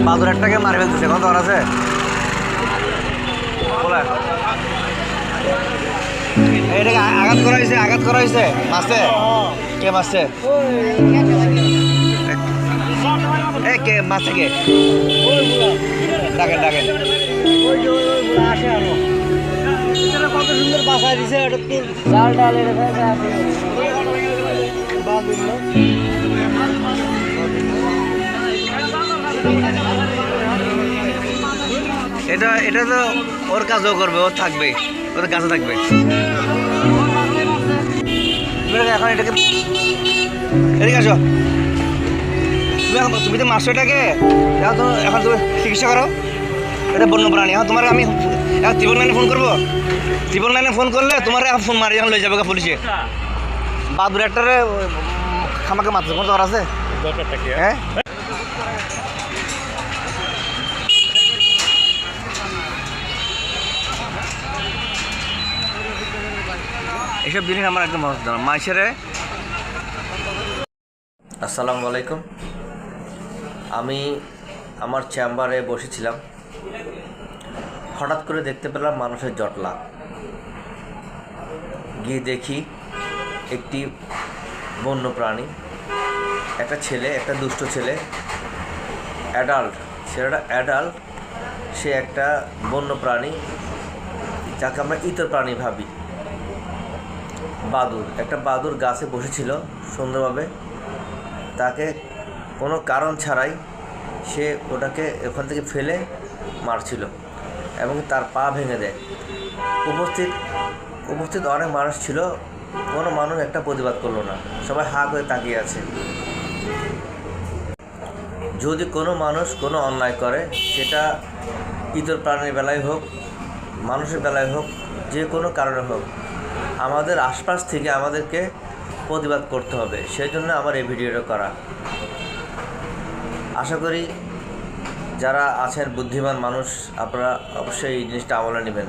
বাদুর একটাকে মারি ফেলতেছে। কত আর আছে এটাকে আঘাত করা হয়েছে মাসে। কে মাসে? কে মাসে? কে ডাকেন ডাকেন। কত সুন্দর বাসায় দিছে। ডাল ডাল এটা এটা তো ওর কাজও করবে, ওর থাকবে, ওর কাছে থাকবে। এখন এটাকে এদিকে আসো। তুমি তো মারছো এটাকে, এখন তুমি চিকিৎসা করো। এটা বন্য প্রাণী। এখন তোমার আমি এখন ত্রিপল লাইনে ফোন করবো। ত্রিপল লাইনে ফোন করলে তোমার এখন ফোন মারি এখন লয়ে যাবে পুলিশে। বাদুর একটারে আমাকে মারছে। কোনো দরকার আছে? হ্যাঁ, এসব জিনিস আমার একদম মাইসেরে। আসসালামু আলাইকুম। আমি আমার চেম্বারে বসেছিলাম, হঠাৎ করে দেখতে পেলাম মানুষের জটলা। গিয়ে দেখি একটি বন্য প্রাণী, একটা ছেলে, একটা দুষ্ট ছেলে, ছেলেটা অ্যাডাল্ট। সে একটা বন্য প্রাণী, যাকে আমরা ইতর প্রাণী ভাবি। একটা বাদুর গাছে বসেছিল সুন্দরভাবে। তাকে কোনো কারণ ছাড়াই সে ওটাকে ওখান থেকে ফেলে মারছিল এবং তার পা ভেঙে দেয়। উপস্থিত অনেক মানুষ ছিল, কোনো মানুষ একটা প্রতিবাদ করলো না, সবাই হা করে তাকিয়ে আছে। যদি কোনো মানুষ কোনো অন্যায় করে, সেটা ইতর প্রাণীর বেলায় হোক, মানুষের বেলায় হোক, যে কোনো কারণে হোক, আমাদের আশপাশ থেকে আমাদেরকে প্রতিবাদ করতে হবে। সেই জন্য আমার এই ভিডিওটা করা। আশা করি যারা আছেন বুদ্ধিমান মানুষ, আপনারা অবশ্যই এই জিনিসটা আমলে নেবেন।